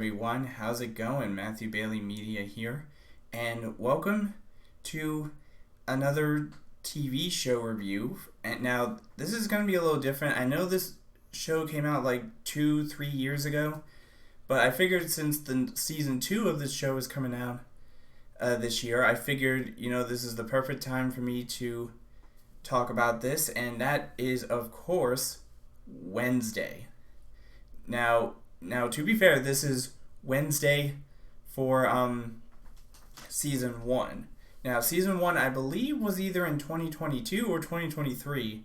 everyone. How's it going? Matthew Bailey Media here, and welcome to another TV show review. And now, this is going to be a little different. I know this show came out like 2-3 years ago, but I figured since the season 2 of this show is coming out this year, I figured, this is the perfect time for me to talk about this, and that is, of course, Wednesday. Now, to be fair, this is Wednesday for season 1. Now, season 1, I believe, was either in 2022 or 2023,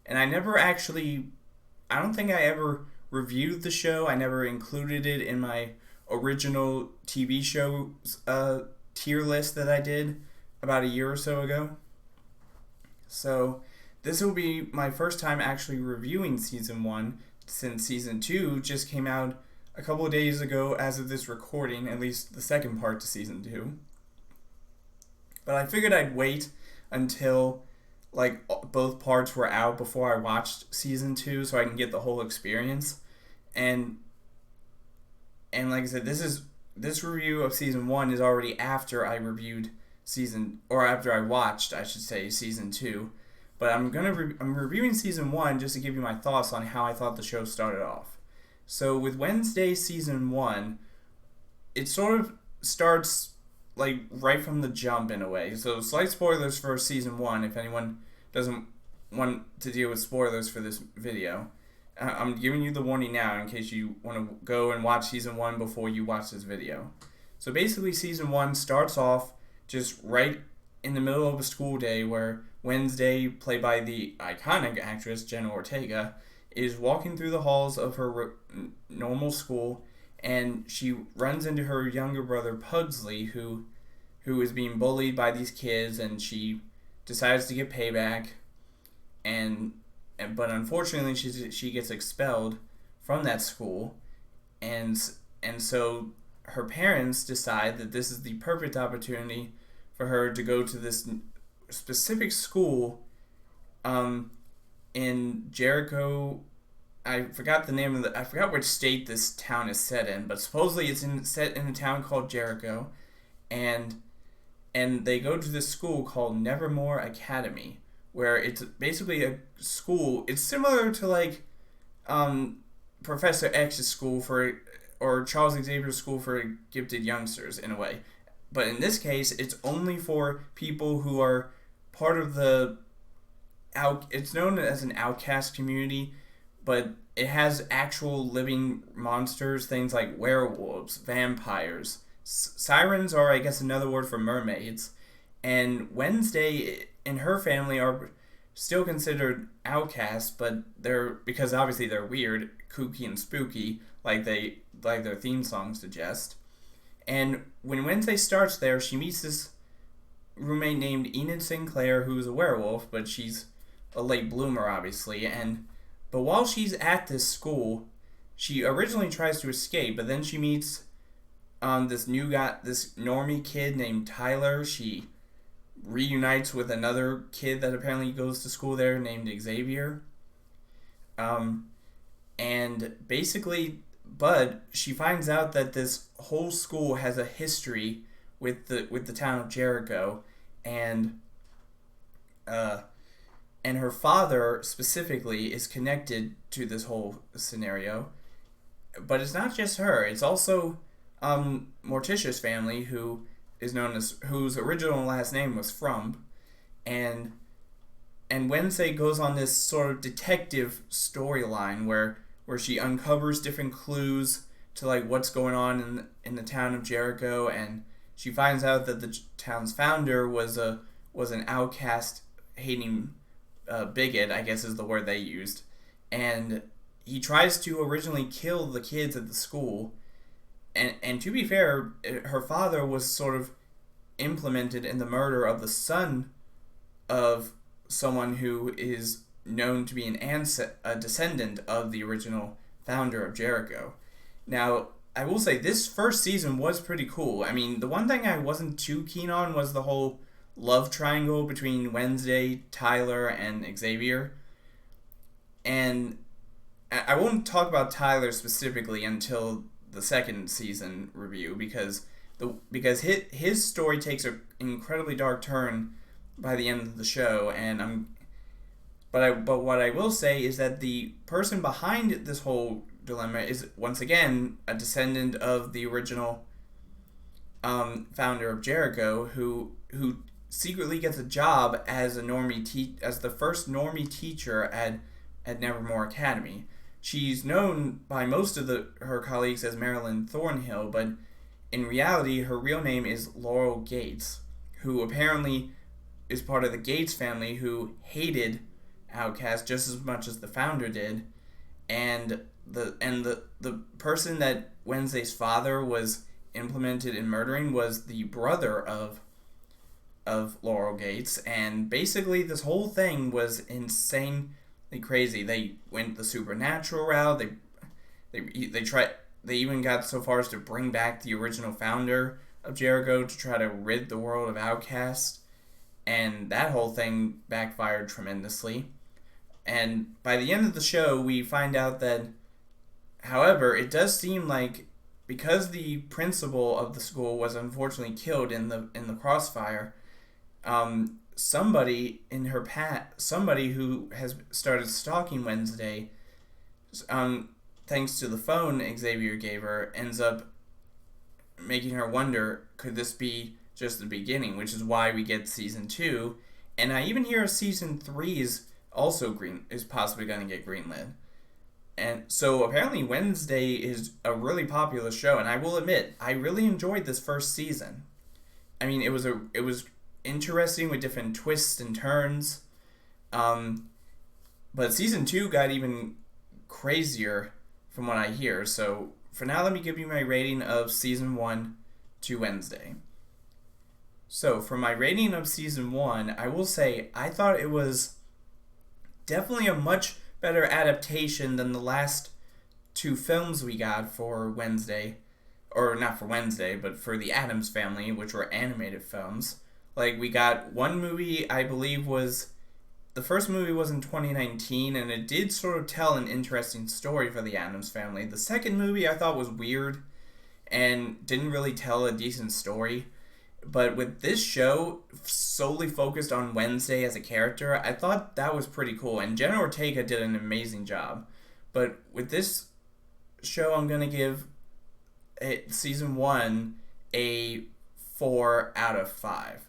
and I don't think I ever reviewed the show. I never included it in my original TV show tier list that I did about a year or so ago. So, this will be my first time actually reviewing season 1, since season 2 just came out a couple of days ago as of this recording, at least the second part to season 2. But I figured I'd wait until both parts were out before I watched season 2 so I can get the whole experience. And like I said, this review of season 1 is already after I watched, I should say, season 2. But I'm reviewing season 1 just to give you my thoughts on how I thought the show started off. So with Wednesday season 1, it sort of starts right from the jump in a way. So slight spoilers for season 1 if anyone doesn't want to deal with spoilers for this video. I'm giving you the warning now in case you want to go and watch season 1 before you watch this video. So basically season 1 starts off just right in the middle of a school day where Wednesday, played by the iconic actress Jenna Ortega, is walking through the halls of her normal school, and she runs into her younger brother Pugsley, who is being bullied by these kids, and she decides to get payback, but unfortunately she gets expelled from that school, and so her parents decide that this is the perfect opportunity for her to go to this specific school in Jericho. I forgot which state this town is set in, but supposedly it's set in a town called Jericho, and they go to this school called Nevermore Academy, where it's basically a school. It's similar to Professor X's school or Charles Xavier's school for gifted youngsters in a way. But in this case, it's only for people who are part of it's known as an outcast community, but it has actual living monsters, things like werewolves, vampires. Sirens are, I guess, another word for mermaids. And Wednesday and her family are still considered outcasts, but because obviously they're weird, kooky, and spooky, like their theme song suggests. And when Wednesday starts there, she meets this roommate named Enid Sinclair, who's a werewolf, but she's a late bloomer, obviously. But while she's at this school, she originally tries to escape, but then she meets this normie kid named Tyler. She reunites with another kid that apparently goes to school there named Xavier. And basically, but she finds out that this whole school has a history with the town of Jericho, and her father specifically is connected to this whole scenario. But it's not just her; it's also Morticia's family, whose original last name was Frump, and Wednesday goes on this sort of detective storyline where she uncovers different clues to what's going on in the town of Jericho, and she finds out that the town's founder was an outcast hating bigot, I guess is the word they used, and he tries to originally kill the kids at the school, and to be fair, her father was sort of implemented in the murder of the son of someone who is known to be a descendant of the original founder of Jericho. Now, I will say this first season was pretty cool. I mean, the one thing I wasn't too keen on was the whole love triangle between Wednesday, Tyler, and Xavier. And I won't talk about Tyler specifically until the second season review because his story takes an incredibly dark turn by the end of the show, and but what I will say is that the person behind this whole dilemma is once again a descendant of the original founder of Jericho, who secretly gets a job as as the first normie teacher at Nevermore Academy. She's known by most of her colleagues as Marilyn Thornhill, but in reality, her real name is Laurel Gates, who apparently is part of the Gates family, who hated Outcast just as much as the founder did, and the person that Wednesday's father was implemented in murdering was the brother of Laurel Gates, and basically this whole thing was insanely crazy. They went the supernatural route. They even got so far as to bring back the original founder of Jericho to try to rid the world of Outcast, and that whole thing backfired tremendously. And by the end of the show, we find out that, however, it does seem like because the principal of the school was unfortunately killed in the crossfire, somebody who has started stalking Wednesday, thanks to the phone Xavier gave her, ends up making her wonder, could this be just the beginning? Which is why we get season 2, and I even hear season 3 is possibly going to get greenlit. And so apparently Wednesday is a really popular show, and I will admit I really enjoyed this first season. I mean, it was interesting with different twists and turns, but season 2 got even crazier from what I hear. So for now, let me give you my rating of season 1 to Wednesday. So for my rating of season 1, I will say I thought it was definitely a much better adaptation than the last 2 films we got for Wednesday. Or not for Wednesday, but for the Addams Family, which were animated films. Like, we got one movie, I believe the first movie was in 2019, and it did sort of tell an interesting story for the Addams Family. The second movie I thought was weird and didn't really tell a decent story. But with this show solely focused on Wednesday as a character, I thought that was pretty cool. And Jenna Ortega did an amazing job. But with this show, I'm going to give season 1 a 4 out of 5.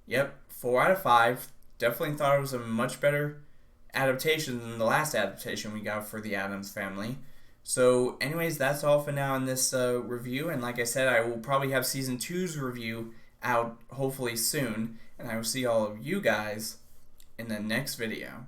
Yep, 4 out of 5. Definitely thought it was a much better adaptation than the last adaptation we got for the Addams Family. So anyways, that's all for now in this review, and like I said, I will probably have season 2's review out hopefully soon, and I will see all of you guys in the next video.